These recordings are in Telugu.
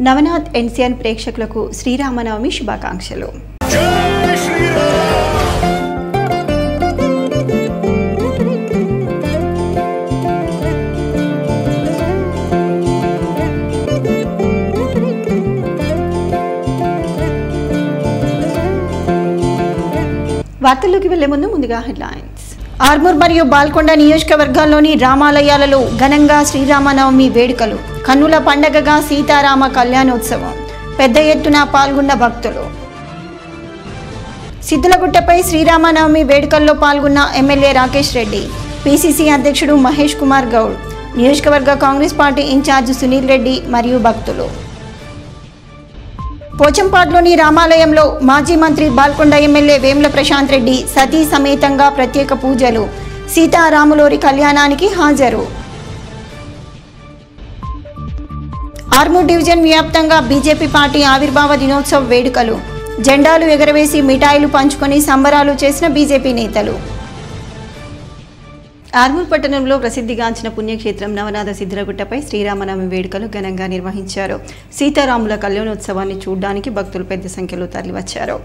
నవనాథ్ ఎన్సిఎన్ ప్రేక్షకులకు శ్రీరామనవమి శుభాకాంక్షలు. వార్తల్లోకి వెళ్లే ముందుగా హెడ్లైన్స్. ఆర్మూర్ మరియు బాల్కొండ నియోజకవర్గాల్లోని రామాలయాలలో ఘనంగా శ్రీరామనవమి వేడుకలు. కన్నుల పండగగా సీతారామ కళ్యాణోత్సవం. పెద్ద ఎత్తున పాల్గొన్న భక్తులు. సిద్ధులగుట్టపై శ్రీరామనవమి వేడుకల్లో పాల్గొన్న ఎమ్మెల్యే రాకేష్ రెడ్డి, పిసిసి అధ్యక్షుడు మహేష్ కుమార్ గౌడ్, నియోజకవర్గ Congress party incharge Sunil Reddy మరియు భక్తులు. పోచంపాడ్లోని రామాలయంలో మాజీ మంత్రి బాల్కొండ ఎమ్మెల్యే వేముల ప్రశాంత్ రెడ్డి సతీ సమేతంగా ప్రత్యేక పూజలు. సీతారాములోరి కళ్యాణానికి హాజరు. ఆర్మూర్ డివిజన్ వ్యాప్తంగా బీజేపీ పార్టీ ఆవిర్భావ దినోత్సవ వేడుకలు. జెండాలు ఎగరవేసి మిఠాయిలు పంచుకొని సంబరాలు చేసిన బీజేపీ నేతలు. ఆర్మూర్ పట్టణంలో ప్రసిద్ధిగాంచిన పుణ్యక్షేత్రం నవనాథ సిద్ధులగుట్టపై శ్రీరామనవమి వేడుకలు ఘనంగా నిర్వహించారు. సీతారాముల కళ్యాణోత్సవాన్ని చూడడానికి భక్తులు పెద్ద సంఖ్యలో తరలివచ్చారు.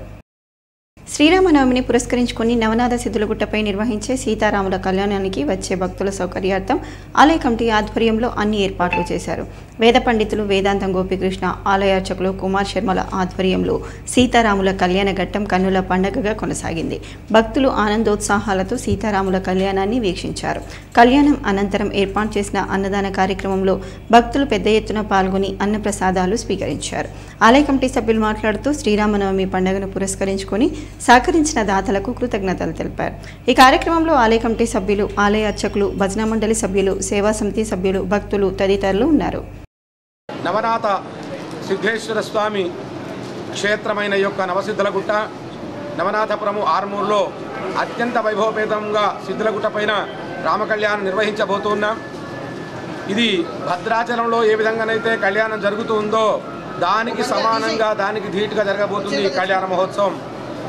శ్రీరామనవమిని పురస్కరించుకుని నవనాథ సిద్ధులగుట్టపై నిర్వహించే సీతారాముల కళ్యాణానికి వచ్చే భక్తుల సౌకర్యార్థం ఆలయ కమిటీ ఆధ్వర్యంలో అన్ని ఏర్పాట్లు చేశారు. వేద పండితులు వేదాంతం గోపికృష్ణ, ఆలయార్చకులు కుమార్ శర్మల ఆధ్వర్యంలో సీతారాముల కళ్యాణ ఘట్టం కన్నుల పండగగా కొనసాగింది. భక్తులు ఆనందోత్సాహాలతో సీతారాముల కళ్యాణాన్ని వీక్షించారు. కళ్యాణం అనంతరం ఏర్పాటు చేసిన అన్నదాన కార్యక్రమంలో భక్తులు పెద్ద ఎత్తున పాల్గొని అన్నప్రసాదాలు స్వీకరించారు. ఆలయ కమిటీ సభ్యులు మాట్లాడుతూ శ్రీరామనవమి పండుగను పురస్కరించుకొని సహకరించిన దాతలకు కృతజ్ఞతలు తెలిపారు. ఈ కార్యక్రమంలో ఆలయ కమిటీ సభ్యులు, ఆలయ అర్చకులు, భజన మండలి సభ్యులు, సేవా సమితి సభ్యులు, భక్తులు తదితరులు ఉన్నారు. నవనాథ సిద్ధేశ్వర స్వామి క్షేత్రమైన యొక్క నవసిద్ధులగుట్ట నవనాథపురము ఆర్మూర్లో అత్యంత వైభవపేతంగా సిద్ధులగుట్ట పైన రామకళ్యాణం నిర్వహించబోతున్నాం. ఇది భద్రాచలంలో ఏ విధంగానైతే కళ్యాణం జరుగుతుందో దానికి సమానంగా, దానికి ధీటుగా జరగబోతుంది ఈ కళ్యాణ మహోత్సవం.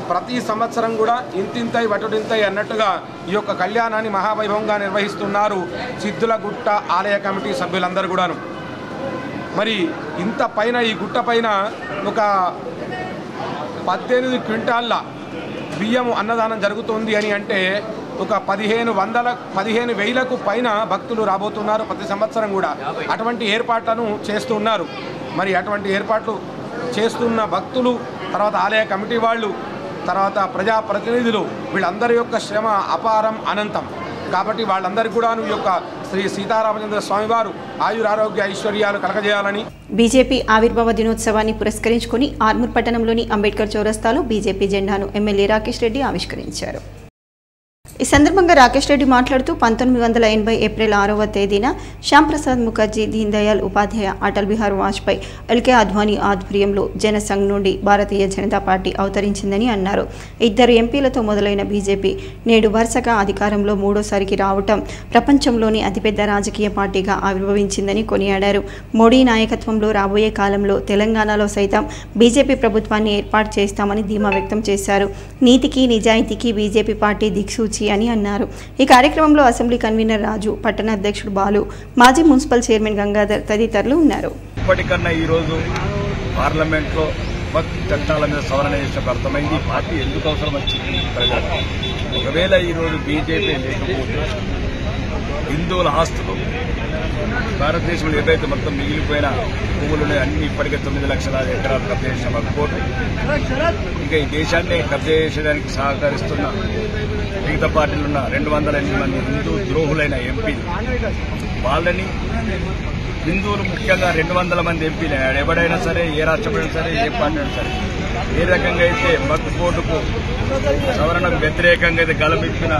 ప్రతి సంవత్సరం కూడా ఇంతింతై వటుడింతై అన్నట్టుగా ఈ యొక్క కళ్యాణాన్ని మహావైభవంగా నిర్వహిస్తున్నారు సిద్ధులగుట్ట ఆలయ కమిటీ సభ్యులందరూ కూడాను. మరి ఇంత పైన ఈ గుట్ట పైన ఒక 18 క్వింటాళ్ళ బియ్యము అన్నదానం జరుగుతుంది అని అంటే ఒక 15,000కు పైన భక్తులు రాబోతున్నారు ప్రతి సంవత్సరం కూడా. అటువంటి ఏర్పాట్లను చేస్తున్నారు. మరి అటువంటి ఏర్పాట్లు చేస్తున్న భక్తులు, తర్వాత ఆలయ కమిటీ వాళ్ళు, తర్వాత ప్రజాప్రతినిధులు, వీళ్ళందరి యొక్క శ్రమ అపారం, అనంతం. కాబట్టి వాళ్ళందరికీ కూడా ఈ యొక్క శ్రీ సీతారామచంద్ర స్వామి వారు ఆయురారోగ్య ఐశ్వర్యాలు కలగజేయాలని. బీజేపీ ఆవిర్భావ దినోత్సవాన్ని పురస్కరించుకుని ఆర్మూర్ పట్టణంలోని అంబేద్కర్ చౌరస్తాలో బీజేపీ జెండాను ఎమ్మెల్యే రాకేష్ రెడ్డి ఆవిష్కరించారు. ఈ సందర్భంగా రాకేష్ రెడ్డి మాట్లాడుతూ 1980 ఏప్రిల్ 6వ తేదీన శ్యాంప్రసాద్ ముఖర్జీ, దీన్ దయాళ్ ఉపాధ్యాయ, అటల్ బిహారీ వాజ్పేయి, ఎల్కే అద్వానీ ఆధ్వర్యంలో జనసంఘ్ నుండి భారతీయ జనతా పార్టీ అవతరించిందని అన్నారు. 2 ఎంపీలతో మొదలైన బీజేపీ నేడు వరుసగా అధికారంలో 3వసారికి రావటం ప్రపంచంలోని అతిపెద్ద రాజకీయ పార్టీగా ఆవిర్భవించిందని కొనియాడారు. మోడీ నాయకత్వంలో రాబోయే కాలంలో తెలంగాణలో సైతం బీజేపీ ప్రభుత్వాన్ని ఏర్పాటు చేస్తామని ధీమా వ్యక్తం చేశారు. నీతికి నిజాయితీకి బీజేపీ పార్టీ దిక్సూచి అని అన్నారు. ఈ కార్యక్రమంలో అసెంబ్లీ కన్వీనర్ రాజు, పట్టణ అధ్యక్షుడు బాలు, మాజీ మున్సిపల్ చైర్మన్ గంగాధర్ తదితరులు ఉన్నారు. ఇప్పటికన్నా ఈరోజు పార్లమెంట్లో చట్టాల మీద సవరణ చేసినప్పుడు అర్థమైంది పార్టీ ఎందుకు అవసరం వచ్చింది ప్రజలకు. ఒకవేళ ఈరోజు బీజేపీ లేకపోతే హిందువుల ఆస్తులు భారతదేశంలో ఏదైతే మొత్తం మిగిలిపోయిన భూములు అన్ని ఇప్పటికే 9 లక్షల ఎకరాలు కబ్జా చేసిన కోర్టు, ఇంకా ఈ దేశాన్ని కబ్జా చేసేదానికి సహకరిస్తున్న మిగతా పార్టీలు ఉన్న 208 మంది హిందూ ద్రోహులైన ఎంపీలు, వాళ్ళని హిందువులు ముఖ్యంగా 200 మంది ఎంపీలు ఎవడైనా సరే, ఏ రాష్ట్రమైనా సరే, ఏ పార్టీ అయినా సరే, ఏ రకంగా అయితే వక్ఫ్ బోర్డుకు సవరణకు వ్యతిరేకంగా అయితే గలమెత్తిన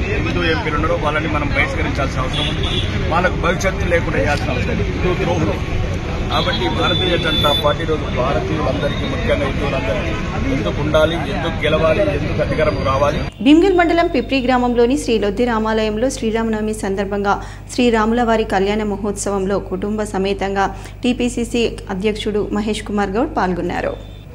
హిందూ ఎంపీలు ఉన్నారో వాళ్ళని మనం బహిష్కరించాల్సిన అవసరం ఉంది. వాళ్ళకు భవిష్యత్తు లేకుండా చేయాల్సిన అవసరం హిందూ ద్రోహులు. కాబట్టి భారతీయ జనతా పార్టీ రోజు భారతీయులందరికీ, ముఖ్యంగా హిందువులందరికీ ఎందుకు ఉండాలి, ఎందుకు గెలవాలి, ఎందుకు అధికారం రావాలి. భీమ్గల్ మండలం పిప్రి గ్రామంలోని శ్రీ లొద్ది రామాలయంలో శ్రీరామనవమి సందర్భంగా శ్రీరాముల వారి కళ్యాణ మహోత్సవంలో కుటుంబ సమేతంగా టీపీసీసీ అధ్యక్షుడు మహేష్ కుమార్ గౌడ్ పాల్గొన్నారు.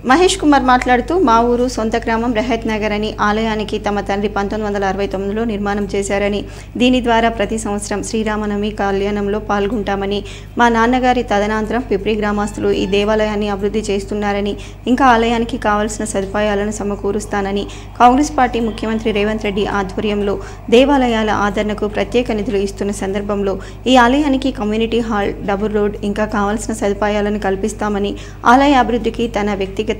మహేష్ కుమార్ మాట్లాడుతూ మా ఊరు సొంత గ్రామం రెహత్ నగర్ అని ఆలయానికి తమ తండ్రి 1969లో నిర్మాణం చేశారని దీని ద్వారా ప్రతి సంవత్సరం శ్రీరామనవమి కళ్యాణంలో పాల్గొంటామని మా నాన్నగారి తదనంతరం పిప్రి గ్రామస్తులు ఈ దేవాలయాన్ని అభివృద్ధి చేస్తున్నారని ఇంకా ఆలయానికి కావాల్సిన సదుపాయాలను సమకూరుస్తానని కాంగ్రెస్ పార్టీ ముఖ్యమంత్రి రేవంత్ రెడ్డి ఆధ్వర్యంలో దేవాలయాల ఆదరణకు ప్రత్యేక నిధులు ఇస్తున్న సందర్భంలో ఈ ఆలయానికి కమ్యూనిటీ హాల్ డబుల్ రోడ్ ఇంకా కావాల్సిన సదుపాయాలను కల్పిస్తామని ఆలయ అభివృద్ధికి తన వ్యక్తిగతంగా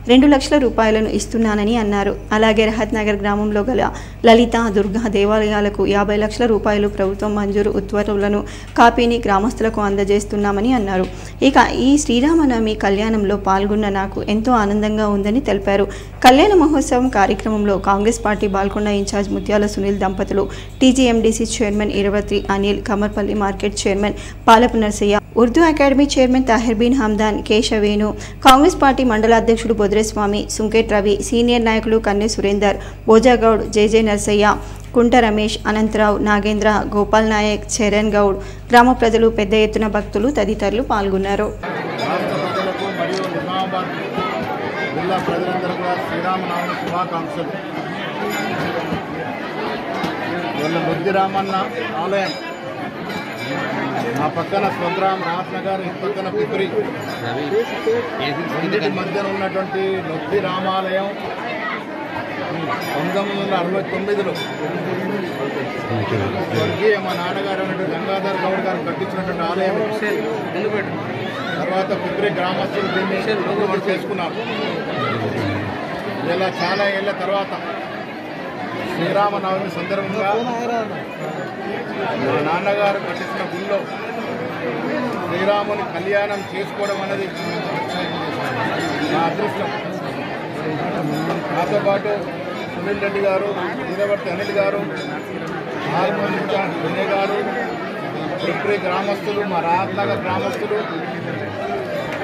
2 లక్షల రూపాయలను ఇస్తున్నానని అన్నారు. అలాగే రహత్ నగర్ గ్రామంలో గల లలిత దుర్గా దేవాలయాలకు 50 లక్షల రూపాయలు ప్రభుత్వం మంజూరు ఉత్తర్వులను కాపీని గ్రామస్తులకు అందజేస్తున్నామని అన్నారు. ఇక ఈ శ్రీరామనవమి కళ్యాణంలో పాల్గొన్న నాకు ఎంతో ఆనందంగా ఉందని తెలిపారు. కళ్యాణ మహోత్సవం కార్యక్రమంలో కాంగ్రెస్ పార్టీ బాల్కొండ ఇన్ఛార్జ్ ముత్యాల సునీల్ దంపతులు, TGMDC chairman Iravatri Anil, Kamarpalli market chairman Palapu Narsaiah, Urdu academy chairman Tahirbin Hamdan, Keshavenu, Congress party మండల అధ్యక్షుడు బొద్రేస్వామి, సుంకేట్ రవి, సీనియర్ నాయకులు కన్నె సురేందర్, బోజాగౌడ్, జేజే నర్సయ్య, కుంట రమేష్, అనంతరావు, నాగేంద్ర, గోపాల్ నాయక్, చరణ్ గౌడ్, గ్రామ ప్రజలు, పెద్ద ఎత్తున భక్తులు తదితరులు పాల్గొన్నారు. ఆ పక్కన స్వగ్రాం రాహత్ నగర్, ఈ పక్కన పిప్రి, రెండింటి మధ్యన ఉన్నటువంటి లొద్ది రామాలయం 1969లో స్వర్గీయ మా నాన్నగారు అన్నటువంటి గంగాధర్ గౌడ్ గారు కట్టించినటువంటి ఆలయం. తర్వాత పిప్రి గ్రామస్తులు దీన్ని చేసుకున్నారు. ఇలా చాలా ఏళ్ళ తర్వాత శ్రీరామనవమి సందర్భంగా మా నాన్నగారు కట్టించిన గుళ్ళో శ్రీరాముని కళ్యాణం చేసుకోవడం అనేది నా అదృష్టం. నాతో పాటు సునీల్ రెడ్డి గారు, వీరవర్తి అనిల్ గారు, వినయ్ గారు, పిప్రి గ్రామస్తులు, మా రాహత్ నగర్ గ్రామస్తులు,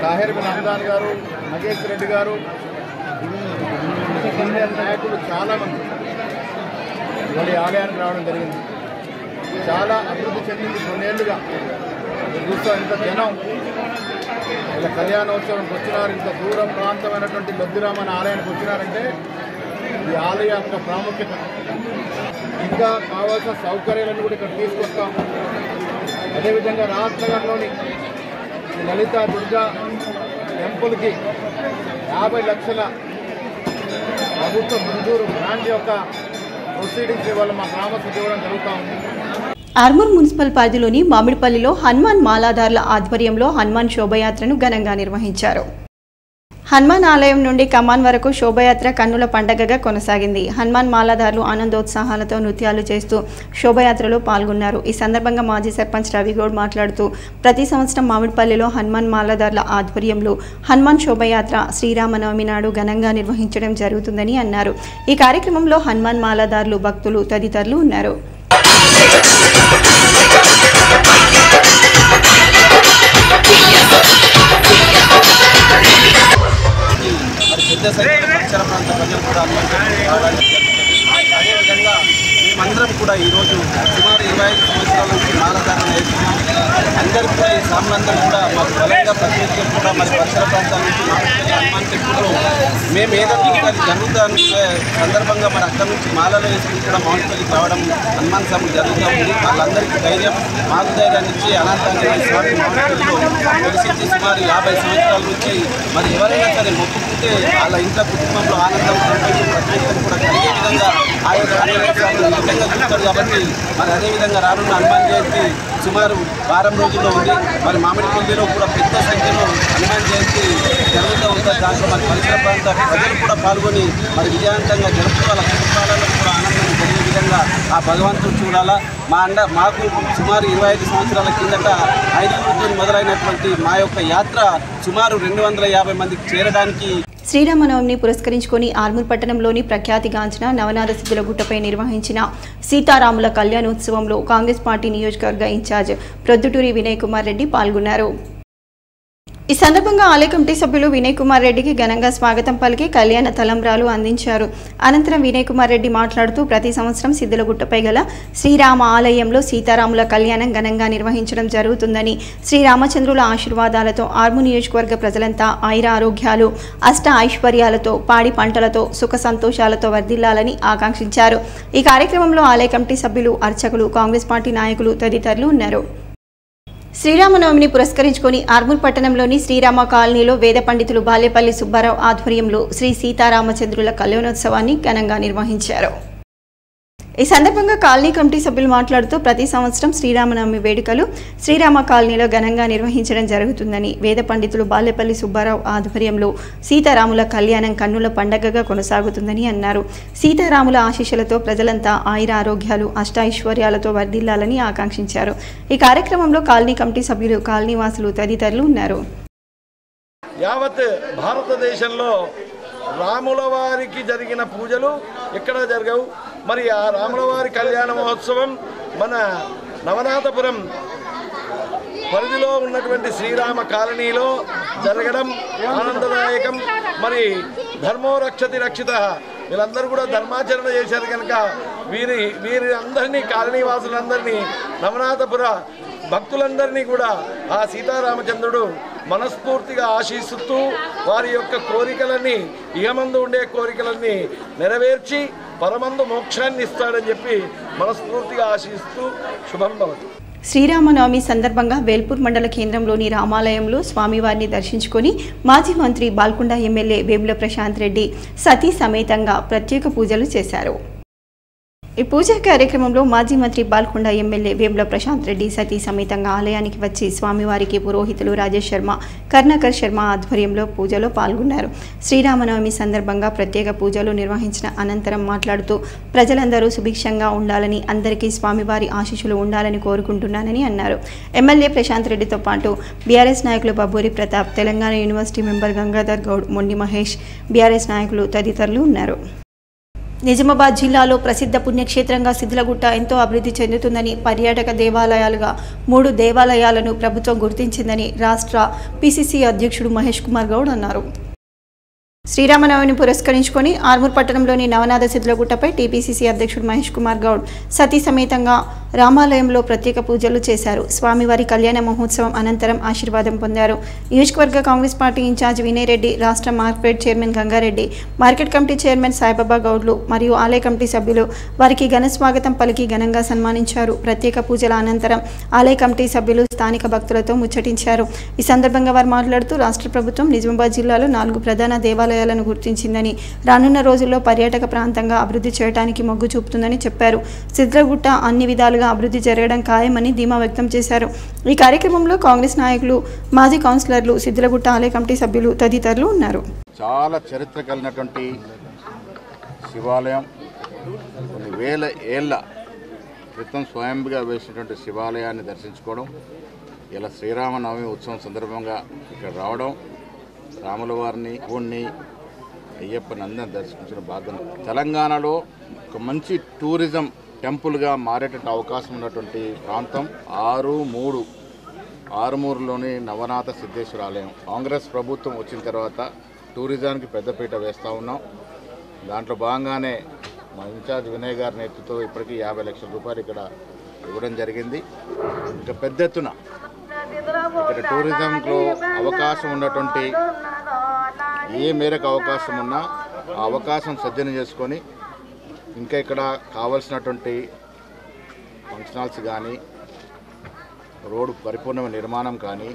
తాహిర్బీన్ హమ్దాన్ గారు, నగేష్ రెడ్డి గారు, సీనియర్ నాయకులు చాలామంది మళ్ళీ ఆలయానికి రావడం జరిగింది. చాలా అభివృద్ధి చెందింది. కొన్నేళ్లుగా చూస్తాం ఇంత జనం ఇలా కళ్యాణోత్సవానికి వచ్చినారు. ఇంత దూరం ప్రాంతమైనటువంటి లొద్దిరామన్ ఆలయానికి వచ్చినారంటే ఈ ఆలయ యొక్క ప్రాముఖ్యత, ఇంకా కావాల్సిన సౌకర్యాలను కూడా ఇక్కడ తీసుకొస్తాం. అదేవిధంగా రాహత్ నగర్లోని లలిత దుర్గా టెంపుల్కి 50 లక్షల ప్రభుత్వ మంజూరు గ్రాంట్ యొక్క ప్రొసీడింగ్స్ ఇవాళ మా గ్రామస్తులు ఇవ్వడం జరుగుతూ ఉంది. ఆర్మూర్ మున్సిపల్ పరిధిలోని మామిడిపల్లిలో హనుమాన్ మాలాదారుల ఆధ్వర్యంలో హనుమాన్ శోభయాత్రను ఘనంగా నిర్వహించారు. హనుమాన్ ఆలయం నుండి కమాన్ వరకు శోభయాత్ర కన్నుల పండగగా కొనసాగింది. హనుమాన్ మాలాదారులు ఆనందోత్సాహాలతో నృత్యాలు చేస్తూ శోభయాత్రలో పాల్గొన్నారు. ఈ సందర్భంగా మాజీ సర్పంచ్ రవిగౌడ్ మాట్లాడుతూ ప్రతి సంవత్సరం మామిడిపల్లిలో హనుమాన్ మాలాదారుల ఆధ్వర్యంలో హనుమాన్ శోభయాత్ర శ్రీరామనవమి నాడు ఘనంగా నిర్వహించడం జరుగుతుందని అన్నారు. ఈ కార్యక్రమంలో హనుమాన్ మాలాదారులు, భక్తులు తదితరులు ఉన్నారు. పెద్ద సంఖ్యలో పరిసర ప్రాంత ప్రజలు కూడా రావడానికి జరుగుతుంది. అదేవిధంగా మేమందరం కూడా ఈరోజు సుమారు 25 సంవత్సరాల నుంచి మాలధారణ నేర్చుకున్నాం. అందరూ కూడా ఈ సాములందరూ కూడా మాకు బలంగా ప్రతినిత్యం కూడా మరి పరిసర ప్రాంతాల నుంచి మామిడిపల్లి హనుమాన్ టెంపుల్లో మేము ఏదైనా అది జరుగుతున్న సందర్భంగా మరి అక్కడి నుంచి మాలలో వేసుకుని కూడా మామిడిపల్లికి రావడం హనుమాన్ సభ జరుగుతూ ఉంది. వాళ్ళందరికీ ధైర్యం, మాకు ధైర్యాన్ని ఇచ్చి అనంతంగా స్వామి మామిడిపల్లిలో వెలిసించి సుమారు 50 సంవత్సరాల నుంచి మరి ఎవరైనా సరే మొక్కుకుంటే వాళ్ళ ఇంట్లో కుటుంబంలో ఆనందం, ప్రత్యేకత కూడా కలిగే విధంగా నిజంగా చూస్తారు. కాబట్టి మరి అదేవిధంగా రానున్న హనుమాన్ జయంతి సుమారు వారం రోజుల్లో ఉంది. మరి మామిడిపల్లిలో కూడా పెద్ద సంఖ్యలో హనుమాన్ జయంతి జరుగుతూ ఉంటుంది. దాంట్లో మరి పరిసర ప్రాంత ప్రజలు కూడా పాల్గొని మరి విజయవంతంగా జరుపుకోవాలి. కుటుంబాలలో కూడా ఆనందం కలిగే విధంగా ఆ భగవంతుడు చూడాలా. మాకు సుమారు 25 సంవత్సరాల కిందట 5 మొదలైనటువంటి మా యొక్క యాత్ర సుమారు 250 మందికి చేరడానికి శ్రీరామనవమిని పురస్కరించుకొని ఆర్మూర్ పట్టణంలోని ప్రఖ్యాతిగాంచిన నవనాథ సిద్ధుల గుట్టపై నిర్వహించిన సీతారాముల కళ్యాణోత్సవంలో కాంగ్రెస్ పార్టీ నియోజకవర్గ ఇన్ఛార్జ్ ప్రొద్దుటూరి వినయ్ కుమార్ రెడ్డి పాల్గొన్నారు. ఈ సందర్భంగా ఆలయ కమిటీ సభ్యులు వినయ్ కుమార్ రెడ్డికి ఘనంగా స్వాగతం పలికి కళ్యాణ తలంబ్రాలు అందించారు. అనంతరం వినయ్ కుమార్ రెడ్డి మాట్లాడుతూ ప్రతి సంవత్సరం సిద్ధలగుట్టపై గల శ్రీరామ ఆలయంలో సీతారాముల కళ్యాణం ఘనంగా నిర్వహించడం జరుగుతుందని, శ్రీరామచంద్రుల ఆశీర్వాదాలతో ఆర్మూర్ నియోజకవర్గ ప్రజలంతా ఆయుర ఆరోగ్యాలు అష్ట ఐశ్వర్యాలతో పాడి పంటలతో సుఖ సంతోషాలతో వర్ధిల్లాలని ఆకాంక్షించారు. ఈ కార్యక్రమంలో ఆలయ కమిటీ సభ్యులు, అర్చకులు, కాంగ్రెస్ పార్టీ నాయకులు తదితరులు ఉన్నారు. శ్రీరామనవమిని పురస్కరించుకొని ఆర్మూర్ పట్టణంలోని శ్రీరామ కాలనీలో వేద పండితులు బాలేపల్లి సుబ్బారావు ఆధ్వర్యంలో శ్రీ సీతారామచంద్రుల కళ్యాణోత్సవాన్ని ఘనంగా నిర్వహించారు. ఈ సందర్భంగా కాలనీ కమిటీ సభ్యులు మాట్లాడుతూ ప్రతి సంవత్సరం శ్రీరామనవమి వేడుకలు శ్రీరామ కాలనీలో ఘనంగా నిర్వహించడం జరుగుతుందని, వేద పండితులు బాలేపల్లి సుబ్బారావు ఆధ్వర్యంలో సీతారాముల కళ్యాణం కన్నుల పండగగా కొనసాగుతుందని అన్నారు. సీతారాముల ఆశీస్సులతో ప్రజలంతా ఆయుర ఆరోగ్యాలు అష్టైశ్వర్యాలతో వర్ధిల్లాలని ఆకాంక్షించారు. ఈ కార్యక్రమంలో కాలనీ కమిటీ సభ్యులు, కాలనీవాసులు తదితరులు ఉన్నారు. యావత్ భారతదేశంలో రాముల వారికి జరిగిన పూజలు ఎక్కడ జరగవు. మరి ఆ రాముల వారి కళ్యాణ మహోత్సవం మన నవనాథపురం పరిధిలో ఉన్నటువంటి శ్రీరామ కాలనీలో జరగడం ఆనందదాయకం. మరి ధర్మో రక్షతి రక్షిత, వీళ్ళందరూ కూడా ధర్మాచరణ చేశారు కనుక వీరి అందరినీ, కాలనీవాసులందరినీ, నవనాథపుర భక్తులందరినీ కూడా ఆ సీతారామచంద్రుడు మనస్ఫూర్తిగా ఆశీస్సుతూ వారి యొక్క కోరికలన్నీ, ఇహమందు ఉండే కోరికలన్నీ నెరవేర్చి పరమందు మోక్షాన్ని ఇస్తాడని చెప్పి మనస్ఫూర్తిగా ఆశిస్తూ శుభం భవతి. శ్రీరామనవమి సందర్భంగా వేల్పూర్ మండల కేంద్రంలోని రామాలయంలో స్వామివారిని దర్శించుకొని మాజీ మంత్రి బాల్కొండ ఎమ్మెల్యే వేముల ప్రశాంత్ రెడ్డి సతీ సమేతంగా ప్రత్యేక పూజలు చేశారు. ఈ పూజా కార్యక్రమంలో మాజీ మంత్రి బాల్కొండ ఎమ్మెల్యే వేముల ప్రశాంత్ రెడ్డి సతీ సమేతంగా ఆలయానికి వచ్చి స్వామివారికి పురోహితులు రాజేష్ శర్మ, కర్ణాకర్ శర్మ ఆధ్వర్యంలో పూజలో పాల్గొన్నారు. శ్రీరామనవమి సందర్భంగా ప్రత్యేక పూజలు నిర్వహించిన అనంతరం మాట్లాడుతూ ప్రజలందరూ సుభిక్షంగా ఉండాలని, అందరికీ స్వామివారి ఆశీస్సులు ఉండాలని కోరుకుంటున్నానని అన్నారు. ఎమ్మెల్యే ప్రశాంత్ రెడ్డితో పాటు బీఆర్ఎస్ నాయకులు బబ్బూరి ప్రతాప్, తెలంగాణ యూనివర్సిటీ మెంబర్ గంగాధర్ గౌడ్, మొండి మహేష్, బీఆర్ఎస్ నాయకులు తదితరులు ఉన్నారు. నిజామాబాద్ జిల్లాలో ప్రసిద్ధ పుణ్యక్షేత్రంగా సిద్ధలగుట్ట ఎంతో అభివృద్ధి చెందుతుందని, పర్యాటక దేవాలయాలుగా 3 దేవాలయాలను ప్రభుత్వం గుర్తించిందని రాష్ట్ర పిసిసి అధ్యక్షుడు మహేష్ కుమార్ గౌడ్ అన్నారు. శ్రీరామనవమిని పురస్కరించుకొని ఆర్మూర్ పట్టణంలోని నవనాథ సిద్ధలగుట్టపై టీపీసీసీ అధ్యక్షుడు మహేష్ కుమార్ గౌడ్ సతీ సమేతంగా రామాలయంలో ప్రత్యేక పూజలు చేశారు. స్వామివారి కళ్యాణ మహోత్సవం అనంతరం ఆశీర్వాదం పొందారు. నియోజకవర్గ Congress party incharge Vinay Reddy, రాష్ట్ర market chairman Gangareddy, market committee chairman Saibaba గౌడ్లు మరియు ఆలయ కమిటీ సభ్యులు వారికి ఘన స్వాగతం పలికి ఘనంగా సన్మానించారు. ప్రత్యేక పూజల అనంతరం ఆలయ కమిటీ సభ్యులు స్థానిక భక్తులతో ముచ్చటించారు. ఈ సందర్భంగా వారు మాట్లాడుతూ రాష్ట్ర ప్రభుత్వం నిజామాబాద్ జిల్లాలో 4 ప్రధాన దేవాలయాలను గుర్తించిందని, రానున్న రోజుల్లో పర్యాటక ప్రాంతంగా అభివృద్ధి చేయడానికి మొగ్గు చూపుతుందని చెప్పారు. సిద్ధలగుట్ట అన్ని విధాలుగా అభివృద్ధి జరగడం ఖాయమని ధీమా వ్యక్తం చేశారు. ఈ కార్యక్రమంలో కాంగ్రెస్ నాయకులు, మాజీ కౌన్సిలర్లు, సిద్ధలగుట్ట ఆలయ కమిటీ సభ్యులు తదితరులు ఉన్నారు. చాలా చరిత్ర కలిగినటువంటి శివాలయం, కొన్ని వేల ఏళ్ల క్రితం స్వయంగా వేసినటువంటి శివాలయాన్ని దర్శించుకోవడం, ఇలా శ్రీరామనవమి ఉత్సవం సందర్భంగా ఇక్కడ రావడం, రాముల వారిని, శివుణ్ణి, అయ్యప్పని అందరిని దర్శించిన భాగం తెలంగాణలో ఒక మంచి టూరిజం టెంపుల్గా మారేటట్టు అవకాశం ఉన్నటువంటి ప్రాంతం ఆరుమూరులోని నవనాథ సిద్ధేశ్వర ఆలయం. కాంగ్రెస్ ప్రభుత్వం వచ్చిన తర్వాత టూరిజానికి పెద్దపీట వేస్తూ ఉన్నాం. దాంట్లో భాగంగానే మా ఇన్ఛార్జ్ వినయ్ గారి నేతృత్వంతో ఇప్పటికీ 50 లక్షల రూపాయలు ఇక్కడ ఇవ్వడం జరిగింది. ఇంకా పెద్ద ఎత్తున ఇక్కడ టూరిజంలో అవకాశం ఉన్నటువంటి ఏ మేరకు అవకాశం ఉన్నా ఆ అవకాశం సద్వినియోగం చేసుకొని ఇంకా ఇక్కడ కావాల్సినటువంటి ఫంక్షన్ హాల్స్ కానీ, రోడ్డు పరిపూర్ణమైన నిర్మాణం కానీ,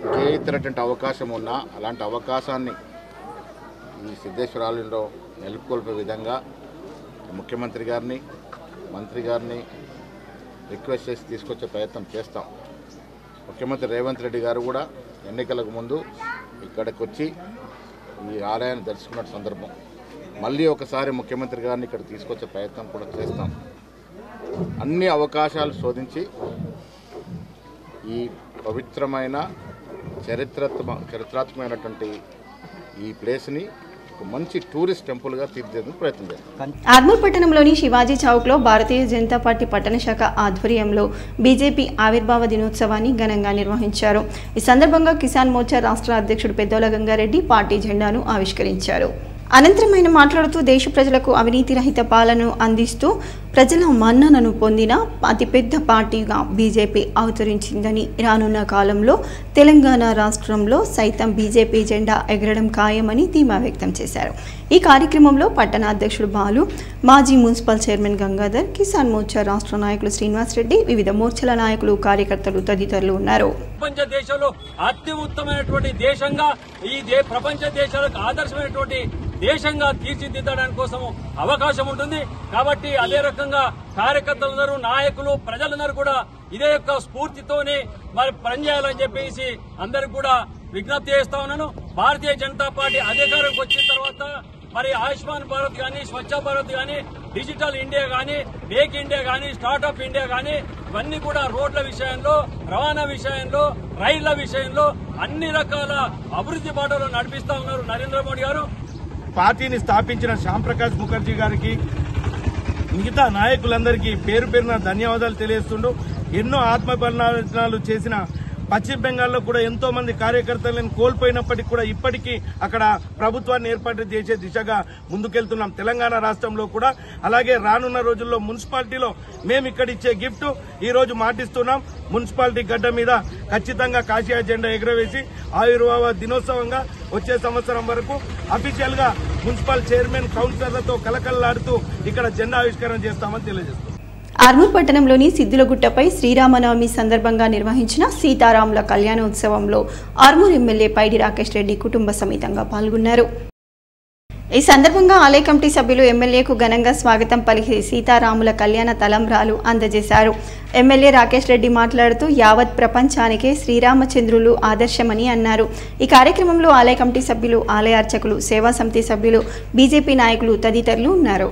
ఇంకే ఇతరటువంటి అవకాశం ఉన్నా అలాంటి అవకాశాన్ని ఈ సిద్ధేశ్వరాలయంలో నెలకొల్పే విధంగా ముఖ్యమంత్రి గారిని, మంత్రి గారిని రిక్వెస్ట్ చేసి తీసుకొచ్చే ప్రయత్నం చేస్తాం. ముఖ్యమంత్రి రేవంత్ రెడ్డి గారు కూడా ఎన్నికలకు ముందు ఇక్కడికి వచ్చి ఈ ఆలయాన్ని దర్శించుకున్న సందర్భం మళ్ళీ ఒకసారి ముఖ్యమంత్రి గారిని ఇక్కడ తీసుకొచ్చే ప్రయత్నం కూడా చేస్తాం. అన్ని అవకాశాలు శోధించి ఈ పవిత్రమైన చరిత్రాత్మకమైనటువంటి ఈ ప్లేస్ని మంచి టూరిస్ట్ టెంపుల్గా తీర్చేందుకు ప్రయత్నం చేస్తాం. ఆర్మూర్ పట్టణంలోని శివాజీ చౌక్లో భారతీయ జనతా పార్టీ పట్టణ శాఖ ఆధ్వర్యంలో బీజేపీ ఆవిర్భావ దినోత్సవాన్ని ఘనంగా నిర్వహించారు. ఈ సందర్భంగా కిసాన్ మోర్చా రాష్ట్ర అధ్యక్షుడు పెద్దోల గంగారెడ్డి పార్టీ జెండాను ఆవిష్కరించారు. అనంతరం ఆయన మాట్లాడుతూ దేశ ప్రజలకు అవినీతి రహిత పాలనను అందిస్తూ ప్రజల మన్ననను పొందిన అతిపెద్ద పార్టీగా బీజేపీ అవతరించిందని, రానున్న కాలంలో తెలంగాణ రాష్ట్రంలో సైతం బీజేపీ జెండా ఎగరడం ఖాయమని ధీమా వ్యక్తం చేశారు. ఈ కార్యక్రమంలో పట్టణ అధ్యక్షుడు బాలు, మాజీ మున్సిపల్ చైర్మన్ గంగాధర్, కిసాన్ మోర్చా రాష్ట్ర నాయకులు శ్రీనివాస్ రెడ్డి, వివిధ మోర్చాల నాయకులు, కార్యకర్తలు తదితరులు ఉన్నారు. ప్రపంచ దేశంలో అతి ఉత్తమమైనటువంటి దేశంగా ప్రపంచ దేశాలకు ఆదర్శమైనటువంటి దేశంగా తీర్చిదిద్దడానికి కోసం అవకాశం ఉంటుంది. కాబట్టి అదే రకంగా కార్యకర్తలందరూ, నాయకులు, ప్రజలందరూ కూడా ఇదే యొక్క స్ఫూర్తితోనే మరి పనిచేయాలని చెప్పేసి అందరికి కూడా విజ్ఞప్తి చేస్తా ఉన్నాను. భారతీయ జనతా పార్టీ అధికారంకి వచ్చిన తర్వాత మరి ఆయుష్మాన్ భారత్ కానీ, స్వచ్ఛ భారత్ కానీ, డిజిటల్ ఇండియా కానీ, మేక్ ఇండియా కానీ, స్టార్ట్అప్ ఇండియా కానీ ఇవన్నీ కూడా రోడ్ల విషయంలో, రవాణా విషయంలో, రైళ్ల విషయంలో అన్ని రకాల అభివృద్ధి బాటలో నడిపిస్తా ఉన్నారు నరేంద్ర మోడీ గారు. పార్టీని స్థాపించిన శ్యాంప్రకాష్ ముఖర్జీ గారికి, మిగతా నాయకులందరికీ పేరు పేరున ధన్యవాదాలు తెలియజేస్తుంటూ, ఎన్నో ఆత్మబలిదానాలు చేసిన పశ్చిమ బెంగాల్లో కూడా ఎంతో మంది కార్యకర్తలను కోల్పోయినప్పటికీ కూడా ఇప్పటికీ అక్కడ ప్రభుత్వాన్ని ఏర్పాటు చేసే దిశగా ముందుకెళ్తున్నాం. తెలంగాణ రాష్ట్రంలో కూడా అలాగే రానున్న రోజుల్లో మున్సిపాలిటీలో మేము ఇక్కడ ఇచ్చే గిఫ్ట్ ఈ రోజు మాటిస్తున్నాం. మున్సిపాలిటీ గడ్డ మీద ఖచ్చితంగా కాషాయ జెండా ఎగురవేసి ఆవిర్భావ దినోత్సవంగా వచ్చే సంవత్సరం వరకు అఫీషియల్ గా మున్సిపల్ చైర్మన్, కౌన్సిలర్లతో కలకలలాడుతూ ఇక్కడ జెండా ఆవిష్కరణ చేస్తామని తెలియజేస్తున్నాం. ఆర్మూర్ పట్టణంలోని సిద్దులగుట్టపై శ్రీరామనవమి సందర్భంగా నిర్వహించిన సీతారాముల కళ్యాణోత్సవంలో ఆర్మూర్ ఎమ్మెల్యే పైడి రాకేష్ రెడ్డి కుటుంబ సమేతంగా పాల్గొన్నారు. ఈ సందర్భంగా ఆలయ కమిటీ సభ్యులు ఎమ్మెల్యేకు ఘనంగా స్వాగతం పలికి సీతారాముల కళ్యాణ తలంబ్రాలు అందజేశారు. ఎమ్మెల్యే రాకేష్ రెడ్డి మాట్లాడుతూ యావత్ ప్రపంచానికే శ్రీరామచంద్రులు ఆదర్శమని అన్నారు. ఈ కార్యక్రమంలో ఆలయ కమిటీ సభ్యులు, ఆలయ అర్చకులు, సేవా సమితి సభ్యులు, బీజేపీ నాయకులు తదితరులు ఉన్నారు.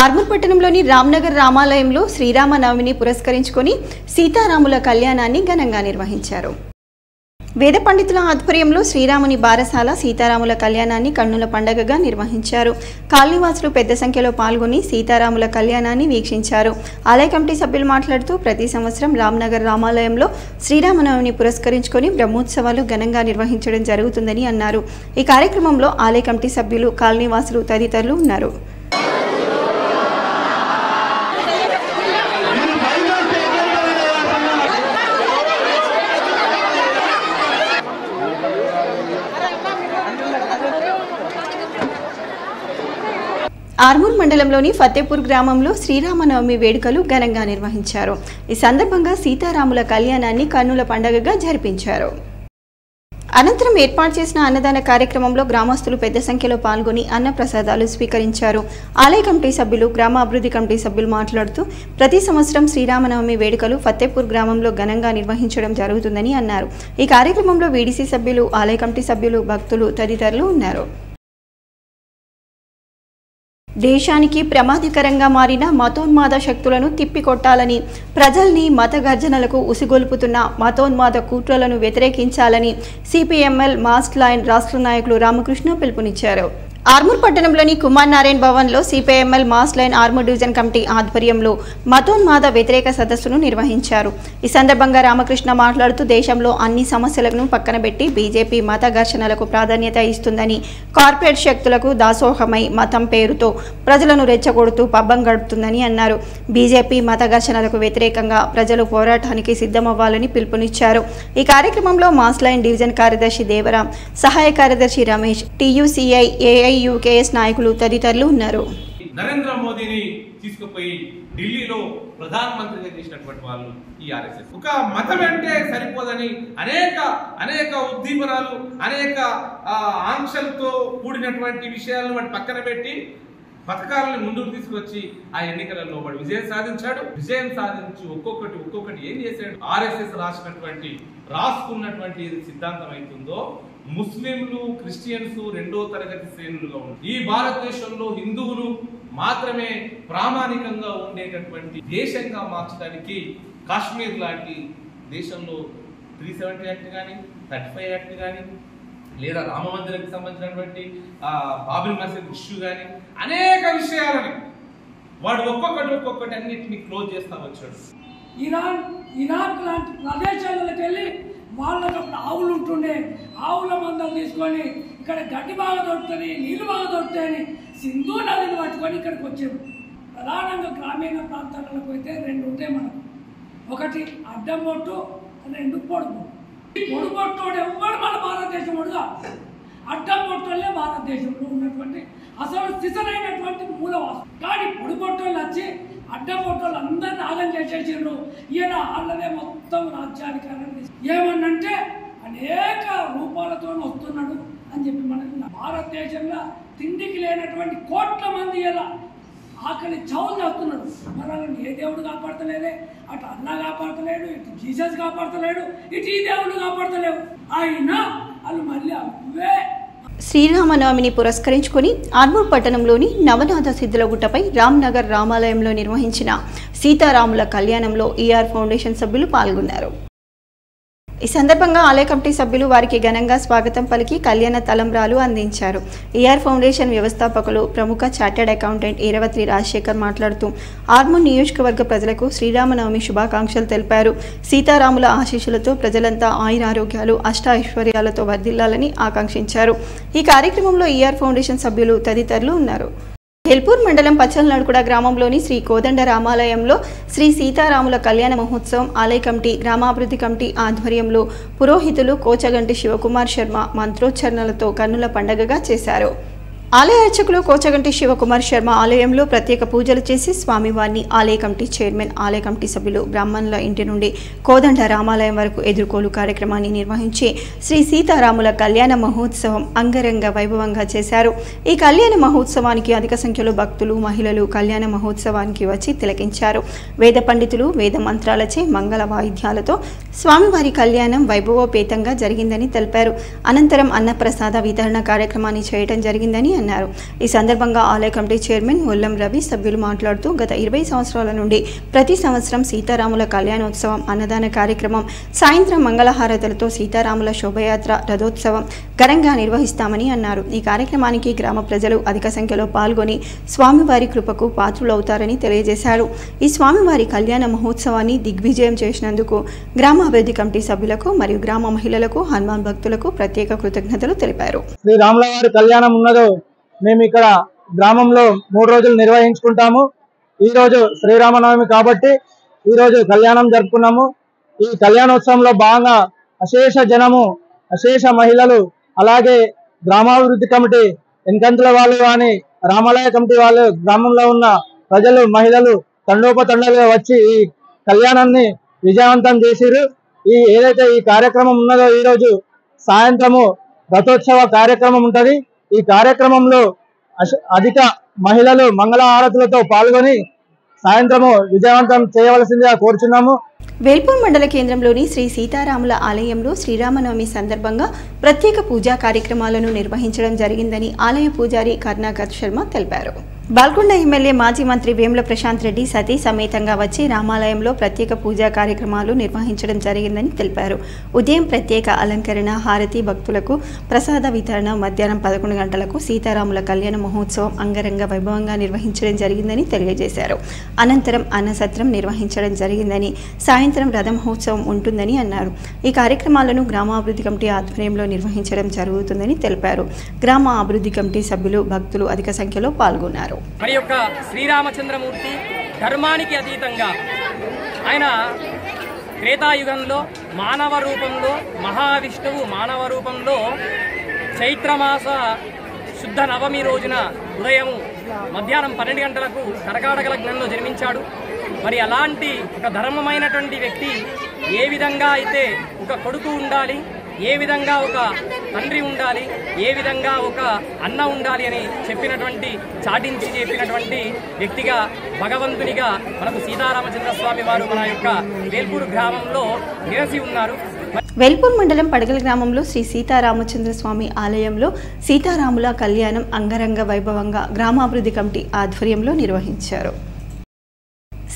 ఆర్మూర్ పట్టణంలోని రామ్నగర్ రామాలయంలో శ్రీరామనవమిని పురస్కరించుకొని సీతారాముల కళ్యాణాన్ని ఘనంగా నిర్వహించారు. వేద పండితుల ఆధ్వర్యంలో శ్రీరాముని బారసాల సీతారాముల కళ్యాణాన్ని కన్నుల పండగగా నిర్వహించారు. కాలనీవాసులు పెద్ద సంఖ్యలో పాల్గొని సీతారాముల కళ్యాణాన్ని వీక్షించారు. ఆలయ కమిటీ సభ్యులు మాట్లాడుతూ ప్రతి సంవత్సరం రామ్నగర్ రామాలయంలో శ్రీరామనవమిని పురస్కరించుకొని బ్రహ్మోత్సవాలు ఘనంగా నిర్వహించడం జరుగుతుందని అన్నారు. ఈ కార్యక్రమంలో ఆలయ కమిటీ సభ్యులు, కాలనీవాసులు తదితరులు ఉన్నారు. ఆర్మూర్ మండలంలోని ఫతేపూర్ గ్రామంలో శ్రీరామనవమి వేడుకలు ఘనంగా నిర్వహించారు. ఈ సందర్భంగా సీతారాముల కళ్యాణాన్ని కన్నుల పండగగా జరిపించారు. అనంతరం ఏర్పాటు చేసిన అన్నదాన కార్యక్రమంలో గ్రామస్తులు పెద్ద సంఖ్యలో పాల్గొని అన్నప్రసాదాలు స్వీకరించారు. ఆలయ కమిటీ సభ్యులు, గ్రామ అభివృద్ధి కమిటీ సభ్యులు మాట్లాడుతూ ప్రతి సంవత్సరం శ్రీరామనవమి వేడుకలు ఫతేపూర్ గ్రామంలో ఘనంగా నిర్వహించడం జరుగుతుందని అన్నారు. ఈ కార్యక్రమంలో వీడీసీ సభ్యులు, ఆలయ కమిటీ సభ్యులు, భక్తులు తదితరులు ఉన్నారు. దేశానికి ప్రమాదకరంగా మారిన మతోన్మాద శక్తులను తిప్పికొట్టాలని, ప్రజల్ని మత గర్జనలకు ఉసిగొల్పుతున్న మతోన్మాద కుట్రలను వ్యతిరేకించాలని సిపిఎంఎల్ మాస్ లైన్ రాష్ట్ర నాయకులు రామకృష్ణ పిలుపునిచ్చారు. ఆర్మూర్ పట్టణంలోని కుమార్ నారాయణ్ భవన్లో CPML mass line Armoor division committee ఆధ్వర్యంలో మతోన్మాద వ్యతిరేక సదస్సును నిర్వహించారు. ఈ సందర్భంగా రామకృష్ణ మాట్లాడుతూ దేశంలో అన్ని సమస్యలను పక్కన పెట్టి బీజేపీ మత ఘర్షణలకు ప్రాధాన్యత ఇస్తుందని, కార్పొరేట్ శక్తులకు దాసోహమై మతం పేరుతో ప్రజలను రెచ్చగొడుతూ పబ్బం గడుపుతుందని అన్నారు. బీజేపీ మత ఘర్షణలకు వ్యతిరేకంగా ప్రజలు పోరాటానికి సిద్ధమవ్వాలని పిలుపునిచ్చారు. ఈ కార్యక్రమంలో మాస్ లైన్ డివిజన్ కార్యదర్శి దేవరాం, సహాయ కార్యదర్శి రమేష్, టీయూసీఐ, ఏఐయుకేఎస్ నాయకులు తదితరులు ఉన్నారు. నరేంద్ర మోదీని తీసుకుపోయి ఢిల్లీలో ప్రధానమంత్రిగా చేసినటువంటి వాళ్ళు ఈ ఆర్ఎస్ఎస్. ఒక మతం అంటే సరిపోదని అనేక ఉద్దీపనాలు, అనేక ఆంక్షలతో కూడినటువంటి విషయాలను వాటి పక్కన పెట్టి పథకాలను ముందుకు తీసుకొచ్చి ఆ ఎన్నికలలో వాడు విజయం సాధించాడు. విజయం సాధించి ఒక్కొక్కటి ఏం చేశాడు? ఆర్ఎస్ఎస్ రాసుకున్నటువంటి సిద్ధాంతం అవుతుందో ముస్లింలు, క్రిస్టియన్స్ రెండో తరగతి శ్రేణులుగా ఉన్నారు. ఈ భారతదేశంలో హిందువులు మాత్రమే ప్రామాణికంగా ఉండేటటువంటి దేశంగా మార్చడానికి కాశ్మీర్ లాంటి దేశంలో 370 యాక్ట్ కానీ 35 యాక్ట్ కానీ లేదా రామ మందిరానికి సంబంధించినటువంటి బాబిల్ మసీద్ ఇష్యూ కానీ అనేక విషయాలని వాడు ఒక్కొక్కటి అన్నిటిని క్లోజ్ చేస్తా వచ్చాడు. ఇరాక్ లాంటి ప్రదేశాలకు వెళ్ళి వాళ్ళకి అప్పుడు ఆవులు ఉంటుండే, ఆవుల మందలు తీసుకొని ఇక్కడ గడ్డి బాగా దొరుకుతుంది, నీళ్లు బాగా దొరుకుతాయని సింధు నదిని పట్టుకొని ఇక్కడికి వచ్చారు. ప్రధానంగా గ్రామీణ ప్రాంతాలకు అయితే 2 ఉంటాయి మనకు. ఒకటి అడ్డం బొట్టు, 2 పొడుగు. పొడుగొట్టోడు ఎవ్వడు మన భారతదేశం వాడుగా, అడ్డం బొట్టోళ్ళే భారతదేశంలో ఉన్నటువంటి అసలు స్థితమైనటువంటి మూలవాసం. కానీ పొడుగొట్టోళ్ళు వచ్చి అడ్డం బొట్టోళ్ళు అందరినీ ఆగం చేసేసారు. ఈయన వాళ్ళనే మొత్తం రాజ్యానికి ఏమన్నంటే అనేక రూపాలతో వస్తున్నాడు అని చెప్పి మనకి భారతదేశంలో తిండికి లేనటువంటి కోట్ల మంది ఇలా ఆకలి చావులు చేస్తున్నాడు. మరి వాళ్ళని ఏ దేవుడు కాపాడతలేదే, అటు అల్లా కాపాడతలేడు, ఇటు జీసస్ కాపాడతలేడు, ఇటు ఈ దేవుడు కాపాడతలేవు. అయినా వాళ్ళు మళ్ళీ అవే. శ్రీరామనవమిని పురస్కరించుకుని ఆర్మూర్ పట్టణంలోని నవనాథ సిద్ధులగుట్టపై రామ్నగర్ రామాలయంలో నిర్వహించిన సీతారాముల కళ్యాణంలో ఈఆర్ ఫౌండేషన్ సభ్యులు పాల్గొన్నారు. ఈ సందర్భంగా ఆలయ కమిటీ సభ్యులు వారికి ఘనంగా స్వాగతం పలికి కళ్యాణ తలంబ్రాలు అందించారు. ఈఆర్ ఫౌండేషన్ వ్యవస్థాపకులు ప్రముఖ చార్టెడ్ అకౌంటెంట్ ఈరవత్రి రాజశేఖర్ మాట్లాడుతూ ఆర్మూర్ నియోజకవర్గ ప్రజలకు శ్రీరామనవమి శుభాకాంక్షలు తెలిపారు. సీతారాముల ఆశీస్సులతో ప్రజలంతా ఆయురారోగ్యాలు అష్టైశ్వర్యాలతో వర్ధిల్లాలని ఆకాంక్షించారు. ఈ కార్యక్రమంలో ఈఆర్ ఫౌండేషన్ సభ్యులు తదితరులు ఉన్నారు. హెల్పూర్ మండలం పచ్చలనడుకుడ గ్రామంలోని శ్రీ కోదండ రామాలయంలో శ్రీ సీతారాముల కళ్యాణ మహోత్సవం ఆలయ కమిటీ గ్రామాభివృద్ధి కమిటీ ఆధ్వర్యంలో పురోహితులు కోచగంటి శివకుమార్ శర్మ మంత్రోచ్చరణలతో కన్నుల పండగగా చేశారు. ఆలయ అర్చకులు కోచగంటి శివకుమార్ శర్మ ఆలయంలో ప్రత్యేక పూజలు చేసి స్వామివారిని ఆలయ కమిటీ చైర్మన్ ఆలయ కమిటీ సభ్యులు బ్రాహ్మణుల ఇంటి నుండి కోదండ రామాలయం వరకు ఎదుర్కోలు కార్యక్రమాన్ని నిర్వహించి శ్రీ సీతారాముల కళ్యాణ మహోత్సవం అంగరంగ వైభవంగా చేశారు. ఈ కళ్యాణ మహోత్సవానికి అధిక సంఖ్యలో భక్తులు మహిళలు కళ్యాణ మహోత్సవానికి వచ్చి తిలకించారు. వేద పండితులు వేద మంత్రాలచే మంగళ వాయిద్యాలతో స్వామివారి కళ్యాణం వైభవోపేతంగా జరిగిందని తెలిపారు. అనంతరం అన్నప్రసాద వితరణ కార్యక్రమాన్ని చేయడం జరిగిందని అన్నారు. ఈ సందర్భంగా ఆలయ కమిటీ చైర్మన్ ఒల్లం రవి సభ్యులు మాట్లాడుతూ గత 20 సంవత్సరాల నుండి ప్రతి సంవత్సరం సీతారాముల కళ్యాణోత్సవం అన్నదాన కార్యక్రమం సాయంత్రం మంగళహారతులతో సీతారాముల శోభయాత్ర రథోత్సవం ఘనంగా నిర్వహిస్తామని అన్నారు. ఈ కార్యక్రమానికి గ్రామ ప్రజలు అధిక సంఖ్యలో పాల్గొని స్వామివారి కృపకు పాత్రులవుతారని తెలియజేశారు. ఈ స్వామివారి కళ్యాణ మహోత్సవాన్ని దిగ్విజయం చేసినందుకు గ్రామాభివృద్ధి కమిటీ సభ్యులకు మరియు గ్రామ మహిళలకు హనుమాన్ భక్తులకు ప్రత్యేక కృతజ్ఞతలు తెలిపారు. శ్రీరాముల వారి కళ్యాణం ఉన్నదో మేము ఇక్కడ గ్రామంలో 3 రోజులు నిర్వహించుకుంటాము. ఈరోజు శ్రీరామనవమి కాబట్టి ఈరోజు కళ్యాణం జరుపుకున్నాము. ఈ కళ్యాణోత్సవంలో భాగంగా అశేష జనము అశేష మహిళలు అలాగే గ్రామాభివృద్ధి కమిటీ ఎన్కంతుల వాళ్ళు కానీ రామాలయ కమిటీ వాళ్ళు గ్రామంలో ఉన్న ప్రజలు మహిళలు తండోపతండాలుగా వచ్చి ఈ కళ్యాణాన్ని విజయవంతం చేసిరు. ఏదైతే ఈ కార్యక్రమం ఉన్నదో ఈరోజు సాయంత్రము రథోత్సవ కార్యక్రమం ఉంటుంది. ఈ కార్యక్రమంలో అధిక మహిళలు మంగళ హారతులతో పాల్గొని సాయంత్రము విజయవంతం చేయవలసిందిగా కోరుచున్నాము. వేల్పూర్ మండల కేంద్రంలోని శ్రీ సీతారాముల ఆలయంలో శ్రీరామనవమి సందర్భంగా ప్రత్యేక పూజా కార్యక్రమాలను నిర్వహించడం జరిగిందని ఆలయ పూజారి కరుణాకర్ శర్మ తెలిపారు. బాల్కొండ ఎమ్మెల్యే మాజీ మంత్రి వేముల ప్రశాంత్ రెడ్డి సతీ సమేతంగా వచ్చి రామాలయంలో ప్రత్యేక పూజా కార్యక్రమాలు నిర్వహించడం జరిగిందని తెలిపారు. ఉదయం ప్రత్యేక అలంకరణ హారతి భక్తులకు ప్రసాద వితరణ మధ్యాహ్నం 11 గంటలకు సీతారాముల కళ్యాణ మహోత్సవం అంగరంగ వైభవంగా నిర్వహించడం జరిగిందని తెలియజేశారు. అనంతరం అన్నసత్రం నిర్వహించడం జరిగిందని సాయంత్రం రథ మహోత్సవం ఉంటుందని అన్నారు. ఈ కార్యక్రమాలను గ్రామాభివృద్ధి కమిటీ ఆధ్వర్యంలో నిర్వహించడం జరుగుతుందని తెలిపారు. గ్రామ అభివృద్ధి కమిటీ సభ్యులు భక్తులు అధిక సంఖ్యలో పాల్గొన్నారు. మరి యొక్క శ్రీరామచంద్రమూర్తి ధర్మానికి అతీతంగా ఆయన త్రేతాయుగంలో మానవ రూపంలో మహావిష్ణువు మానవ రూపంలో చైత్రమాస శుద్ధ నవమి రోజున ఉదయం మధ్యాహ్నం 12 గంటలకు కర్కాటక లగ్నంలో జన్మించాడు. మరి అలాంటి ఒక ధర్మమైనటువంటి వ్యక్తి ఏ విధంగా అయితే ఒక కొడుకు ఉండాలి, ఏ విధంగా ఒక తండ్రి ఉండాలి, ఏ విధంగా ఒక అన్న ఉండాలి అని చెప్పినటువంటి చాటించి చెప్పినటువంటి వ్యక్తిగా భగవంతునిగా మనకు సీతారామచంద్ర స్వామి వారు మన యొక్క వేల్పూరు గ్రామంలో నిరసి ఉన్నారు. వెల్పూర్ మండలం పడగల గ్రామంలో శ్రీ సీతారామచంద్ర స్వామి ఆలయంలో సీతారాముల కళ్యాణం అంగరంగ వైభవంగా గ్రామాభివృద్ధి కమిటీ ఆధ్వర్యంలో నిర్వహించారు.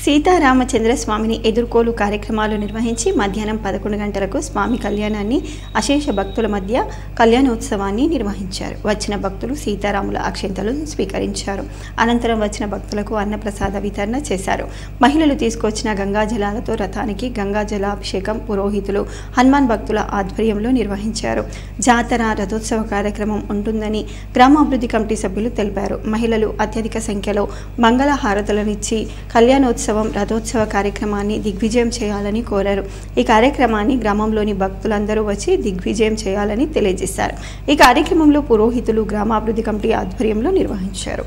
సీతారామచంద్ర స్వామిని ఎదుర్కోలు కార్యక్రమాలు నిర్వహించి మధ్యాహ్నం 11 గంటలకు స్వామి కళ్యాణాన్ని అశేష భక్తుల మధ్య కళ్యాణోత్సవాన్ని నిర్వహించారు. వచ్చిన భక్తులు సీతారాముల అక్షంతలు స్వీకరించారు. అనంతరం వచ్చిన భక్తులకు అన్నప్రసాద వితరణ చేశారు. మహిళలు తీసుకొచ్చిన గంగా జలాలతో రథానికి గంగా జలాభిషేకం పురోహితులు హనుమాన్ భక్తుల ఆధ్వర్యంలో నిర్వహించారు. జాతర రథోత్సవ కార్యక్రమం ఉంటుందని గ్రామాభివృద్ధి కమిటీ సభ్యులు తెలిపారు. మహిళలు అత్యధిక సంఖ్యలో మంగళ హారతులనిచ్చి కళ్యాణోత్సవం రథోత్సవ కార్యక్రమాన్ని దిగ్విజయం చేయాలని కోరారు. ఈ కార్యక్రమాన్ని గ్రామంలోని భక్తులందరూ వచ్చి దిగ్విజయం చేయాలని తెలియజేశారు. ఈ కార్యక్రమంలో పురోహితులు గ్రామాభివృద్ధి కమిటీ ఆధ్వర్యంలో నిర్వహించారు.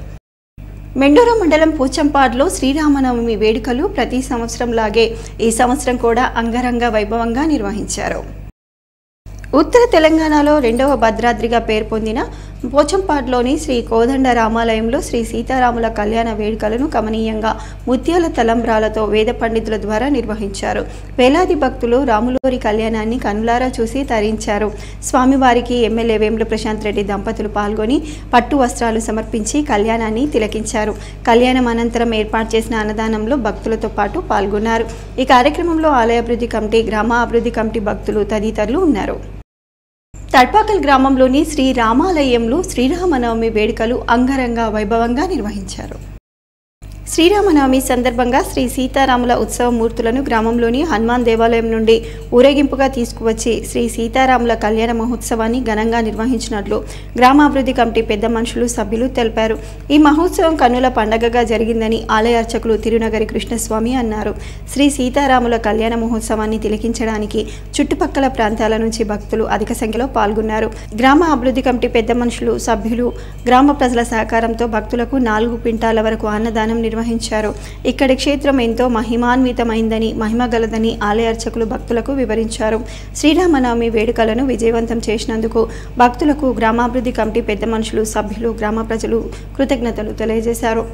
మెండోరా మండలం పోచంపాడులో శ్రీరామనవమి వేడుకలు ప్రతి సంవత్సరం లాగే ఈ సంవత్సరం కూడా అంగరంగ వైభవంగా నిర్వహించారు. ఉత్తర తెలంగాణలో రెండవ భద్రాద్రిగా పేరు పొందిన పోచంపాడులోని శ్రీ కోదండ రామాలయంలో శ్రీ సీతారాముల కళ్యాణ వేడుకలను కమనీయంగా ముత్యాల తలంబ్రాలతో వేద పండితుల ద్వారా నిర్వహించారు. వేలాది భక్తులు రాములోరి కళ్యాణాన్ని కనులారా చూసి తరించారు. స్వామివారికి ఎమ్మెల్యే వేముల ప్రశాంత్ రెడ్డి దంపతులు పాల్గొని పట్టు వస్త్రాలు సమర్పించి కళ్యాణాన్ని తిలకించారు. కళ్యాణం అనంతరం ఏర్పాటు చేసిన అన్నదానంలో భక్తులతో పాటు పాల్గొన్నారు. ఈ కార్యక్రమంలో ఆలయ అభివృద్ధి కమిటీ, గ్రామ అభివృద్ధి కమిటీ భక్తులు తదితరులు ఉన్నారు. తడ్పాకల్ గ్రామంలోని శ్రీ రామాలయంలో శ్రీరామనవమి వేడుకలు అంగరంగ వైభవంగా నిర్వహించారు. శ్రీరామనవమి సందర్భంగా శ్రీ సీతారాముల ఉత్సవ మూర్తులను గ్రామంలోని హనుమాన్ దేవాలయం నుండి ఊరేగింపుగా తీసుకువచ్చి శ్రీ సీతారాముల కళ్యాణ మహోత్సవాన్ని ఘనంగా నిర్వహించినట్లు గ్రామాభివృద్ధి కమిటీ పెద్ద మనుషులు సభ్యులు తెలిపారు. ఈ మహోత్సవం కన్నుల పండగగా జరిగిందని ఆలయ అర్చకులు తిరునగరి కృష్ణస్వామి అన్నారు. శ్రీ సీతారాముల కళ్యాణ మహోత్సవాన్ని తిలకించడానికి చుట్టుపక్కల ప్రాంతాల నుంచి భక్తులు అధిక సంఖ్యలో పాల్గొన్నారు. గ్రామ అభివృద్ధి కమిటీ పెద్ద మనుషులు సభ్యులు గ్రామ ప్రజల సహకారంతో భక్తులకు 4 క్వింటాల వరకు అన్నదానం నిర్వహించారు. ఇక్కడి క్షేత్రం ఎంతో మహిమాన్వితమైందని, మహిమగలదని ఆలయ అర్చకులు భక్తులకు వివరించారు. శ్రీరామనవమి వేడుకలను విజయవంతం చేసినందుకు భక్తులకు గ్రామాభివృద్ధి కమిటీ పెద్ద మనుషులు సభ్యులు గ్రామ ప్రజలు కృతజ్ఞతలు తెలియజేశారు.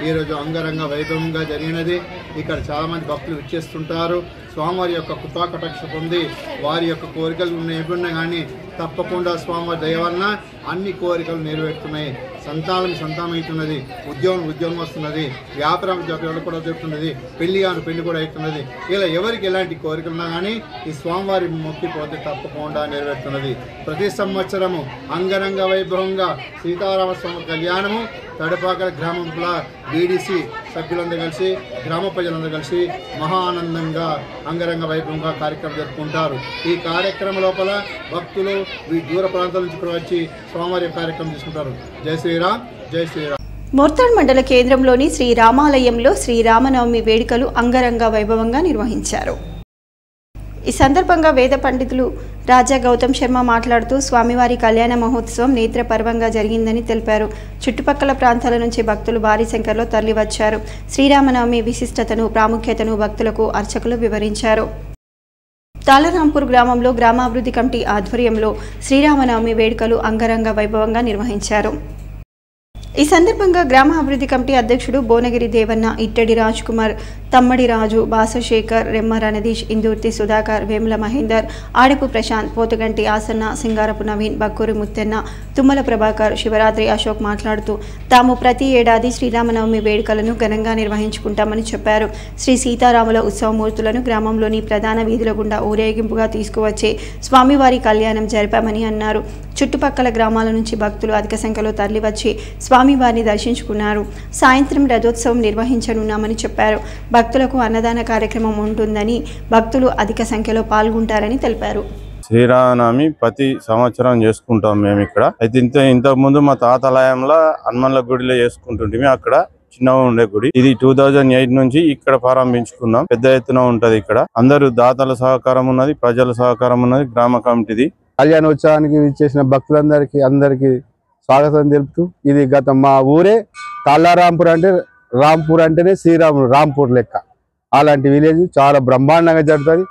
ఈరోజు అంగరంగ వైభవంగా జరిగినది. ఇక్కడ చాలామంది భక్తులు విచ్చేస్తుంటారు. స్వామివారి యొక్క కృపా కటాక్ష పొంది వారి యొక్క కోరికలు ఏమున్నా కానీ తప్పకుండా స్వామివారి దయ వలన అన్ని కోరికలు నెరవేరుతున్నాయి. సంతానం అవుతున్నది, ఉద్యోగం వస్తున్నది, వ్యాపారం కూడా జరుగుతున్నది, పెళ్లి కూడా అవుతున్నది. ఇలా ఎవరికి ఎలాంటి కోరికలున్నా కానీ ఈ స్వామివారి మొక్కి పోతే తప్పకుండా నెరవేరుతున్నది. ప్రతి సంవత్సరము అంగరంగ వైభవంగా సీతారామ స్వామి కళ్యాణము తడపాకల గ్రామంలో బీడీసీ సభ్యులందరూ కలిసి గ్రామ ప్రజలందరూ కలిసి మహా ఆనందంగా అంగరంగ వైభవంగా కార్యక్రమం జరుపుకుంటారు. ఈ కార్యక్రమం లోపల భక్తులు దూర ప్రాంతాల నుంచి కూడా వచ్చి స్వామివారి కార్యక్రమం తీసుకుంటారు. జై శ్రీరామ్, జై శ్రీరామ్. మోర్తాడ్ మండల కేంద్రంలోని శ్రీ రామాలయంలో శ్రీరామనవమి వేడుకలు అంగరంగ వైభవంగా నిర్వహించారు. ఈ సందర్భంగా వేద పండితులు రాజా గౌతమ్ శర్మ మాట్లాడుతూ స్వామివారి కళ్యాణ మహోత్సవం నేత్రపర్వంగా జరిగిందని తెలిపారు. చుట్టుపక్కల ప్రాంతాల నుంచి భక్తులు భారీ సంఖ్యలో తరలివచ్చారు. శ్రీరామనవమి విశిష్టతను, ప్రాముఖ్యతను భక్తులకు అర్చకులు వివరించారు. తాళరాంపూర్ గ్రామంలో గ్రామాభివృద్ధి కమిటీ ఆధ్వర్యంలో శ్రీరామనవమి వేడుకలు అంగరంగ వైభవంగా నిర్వహించారు. ఈ సందర్భంగా గ్రామ అభివృద్ధి కమిటీ అధ్యక్షుడు బోనగిరి దేవన్న, ఇట్టడి రాజ్ కుమార్, తమ్మడి రాజు, బాసశేఖర్, రెమ్మ రణదీష్, ఇందూర్తి సుధాకర్, వేముల మహేందర్, ఆడపు ప్రశాంత్, పోతుగంటి ఆసన్న, సింగారపు నవీన్, బక్కూరి ముత్తెన్న, తుమ్మల ప్రభాకర్, శివరాత్రి అశోక్ మాట్లాడుతూ తాము ప్రతి ఏడాది శ్రీరామనవమి వేడుకలను ఘనంగా నిర్వహించుకుంటామని చెప్పారు. శ్రీ సీతారాముల ఉత్సవమూర్తులను గ్రామంలోని ప్రధాన వీధుల గుండా ఊరేగింపుగా తీసుకువచ్చే స్వామివారి కళ్యాణం జరిపామని అన్నారు. చుట్టుపక్కల గ్రామాల నుంచి భక్తులు అధిక సంఖ్యలో తరలివచ్చి స్వామివారిని దర్శించుకున్నారు. సాయంత్రం రథోత్సవం నిర్వహించనున్నామని చెప్పారు. భక్తులకు అన్నదాన కార్యక్రమం ఉంటుందని, భక్తులు అధిక సంఖ్యలో పాల్గొంటారని తెలిపారు. శ్రీరామనవమి ప్రతి సంవత్సరం చేసుకుంటాం మేము ఇక్కడ. అయితే ఇంతకు ముందు మా తాతాలయంలో హనుమాన్ల గుడిలో చేసుకుంటుంటే అక్కడ చిన్నగా ఉండే గుడి. ఇది 2008 నుంచి ఇక్కడ ప్రారంభించుకున్నాం. పెద్ద ఎత్తున ఉంటది. ఇక్కడ అందరూ దాతల సహకారం ఉన్నది, ప్రజల సహకారం ఉన్నది, గ్రామ కమిటీది. కళ్యాణోత్సవానికి చేసిన భక్తులందరికీ స్వాగతం తెలుపుతూ, ఇది గత మా ఊరే తాళ్ళారాంపూర్ అంటే రాంపూర్ అంటేనే శ్రీరాముడు రాంపూర్ లెక్క. అలాంటి విలేజ్ చాలా బ్రహ్మాండంగా జరుగుతుంది.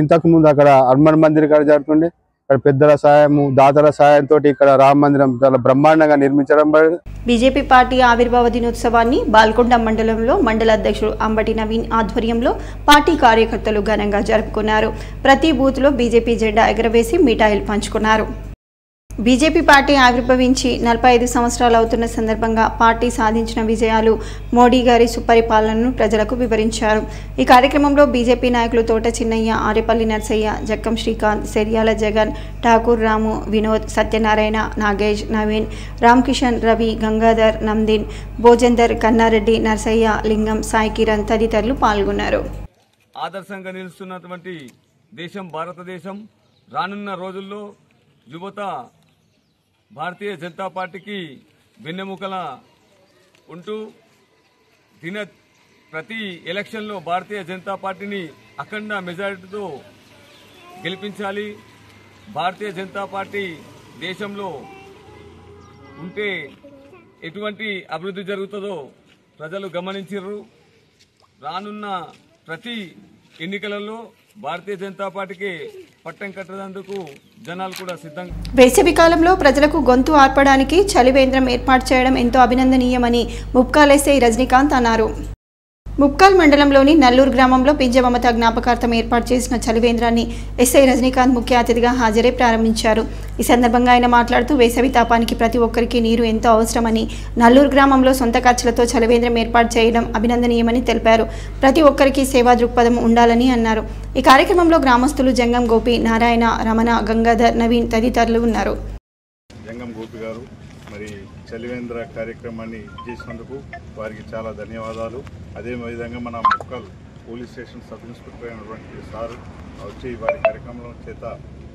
ఇంతకు ముందు అక్కడ హనుమాన్ మందిర్ కాడ జరుగుతుండే, ఇక్కడ పెద్దల సాయము దాతల సాయంతో ఇక్కడ రామ మందిరం చాలా బ్రహ్మాండంగా నిర్మించడం. బీజేపీ పార్టీ ఆవిర్భావ దినోత్సవాన్ని బాల్కొండ మండలంలో మండల అధ్యక్షుడు అంబటి నవీన్ ఆధ్వర్యంలో పార్టీ కార్యకర్తలు ఘనంగా జరుపుకున్నారు. ప్రతి బూత్లో బీజేపీ జెండా ఎగరవేసి మిఠాయిలు పంచుకున్నారు. బీజేపీ పార్టీ ఆవిర్భవించి 45 సంవత్సరాలు అవుతున్న సందర్భంగా పార్టీ సాధించిన విజయాలు, మోడీ గారి సుపరిపాలనను ప్రజలకు వివరించారు. ఈ కార్యక్రమంలో బీజేపీ నాయకులు తోట చిన్నయ్య, ఆరేపల్లి నర్సయ్య, జక్కం శ్రీకాంత్, సెరియాల జగన్, ఠాకూర్ రాము, వినోద్, సత్యనారాయణ, నాగేష్, నవీన్, రామ్కిషన్, రవి, గంగాధర్, నందిన్, భోజేందర్, కన్నారెడ్డి, నర్సయ్య, లింగం, సాయి కిరణ్ తదితరులు పాల్గొన్నారు. ఆదర్శంగా నిలుస్తున్నటువంటి దేశం భారతదేశం. రానున్న రోజుల్లో యువత భారతీయ జనతా పార్టీకి వెన్నెముకల ఉంటూ ప్రతి ఎలక్షన్లో భారతీయ జనతా పార్టీని అఖండ మెజారిటీతో గెలిపించాలి. భారతీయ జనతా పార్టీ దేశంలో ఉంటే ఎటువంటి అభివృద్ధి జరుగుతుందో ప్రజలు గమనించారు. రానున్న ప్రతి ఎన్నికలలో భారతీయ జనతా పార్టీకి పట్టం కట్టేందుకు జనాలు కూడా సిద్ధంగా. వేసవి కాలంలో ప్రజలకు గొంతు ఆర్పడానికి చలివేంద్రం ఏర్పాటు చేయడం ఎంతో అభినందనీయమని ముప్కాల్ ఎస్ఐ రజనీకాంత్ అన్నారు. ముప్కాల్ మండలంలోని నల్లూరు గ్రామంలో పింజమమత జ్ఞాపకార్థం ఏర్పాటు చేసిన చలివేంద్రాన్ని ఎస్ఐ రజనీకాంత్ ముఖ్య అతిథిగా హాజరై ప్రారంభించారు. ఈ సందర్భంగా ఆయన మాట్లాడుతూ వేసవి తాపానికి ప్రతి ఒక్కరికి నీరు ఎంతో అవసరమని, నల్లూరు గ్రామంలో సొంత ఖర్చులతో చలివేంద్రం ఏర్పాటు చేయడం అభినందనీయమని తెలిపారు. ప్రతి ఒక్కరికి సేవా దృక్పథం ఉండాలని అన్నారు. ఈ కార్యక్రమంలో గ్రామస్తులు జంగం గోపి, నారాయణ, రమణ, గంగాధర్, నవీన్ తదితరులు ఉన్నారు. జంగం గోపి గారు మరి చలివేంద్ర కార్యక్రమాన్ని చేసినందుకు వారికి చాలా ధన్యవాదాలు. అదేవిధంగా మన ముక్కల్ పోలీస్ స్టేషన్ సబ్ ఇన్స్పెక్టర్ అయినటువంటి సార్ వచ్చి వారి కార్యక్రమంలో చేత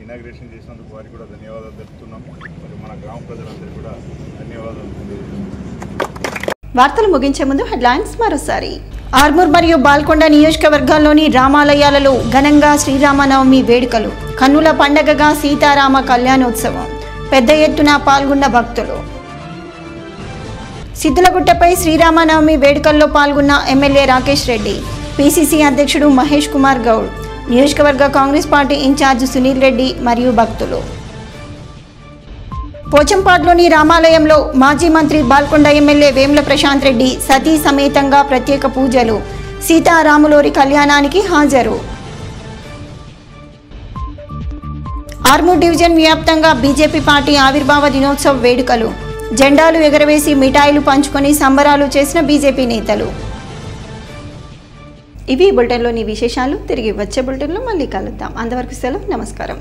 ఇనాగ్రేషన్ చేసినందుకు వారికి కూడా ధన్యవాదాలు తెలుపుతున్నాము. మరి మన గ్రామ ప్రజలందరికీ కూడా ధన్యవాదాలు తెలియజేస్తున్నాం. వార్తలు ముగించే ముందు హెడ్లైన్స్ మరోసారి. ఆర్మూర్ మరియు బాల్కొండ నియోజకవర్గాల్లోని రామాలయాలలో ఘనంగా శ్రీరామనవమి వేడుకలు, కన్నుల పండగగా సీతారామ కళ్యాణోత్సవం, పెద్ద ఎత్తున పాల్గొన్న భక్తులు. సిద్ధులగుట్టపై శ్రీరామనవమి వేడుకల్లో పాల్గొన్న ఎమ్మెల్యే రాకేష్ రెడ్డి, పీసీసీ అధ్యక్షుడు మహేష్ కుమార్ గౌడ్, నియోజకవర్గ Congress party incharge Sunil Reddy మరియు భక్తులు. పోచంపాడ్లోని రామాలయంలో మాజీ మంత్రి బాల్కొండ ఎమ్మెల్యే వేముల ప్రశాంత్ రెడ్డి సతీ సమేతంగా ప్రత్యేక పూజలు, సీతారాములోరి కళ్యాణానికి హాజరు. ఆర్మూర్ డివిజన్ వ్యాప్తంగా బీజేపీ పార్టీ ఆవిర్భావ దినోత్సవ వేడుకలు, జెండాలు ఎగరవేసి మిఠాయిలు పంచుకొని సంబరాలు చేసిన బీజేపీ నేతలు. ఇవి బులెటిన్లోని విశేషాలు. తిరిగి వచ్చే బులెటిన్లో మళ్ళీ కలుద్దాం. అంతవరకు సెలవు. నమస్కారం.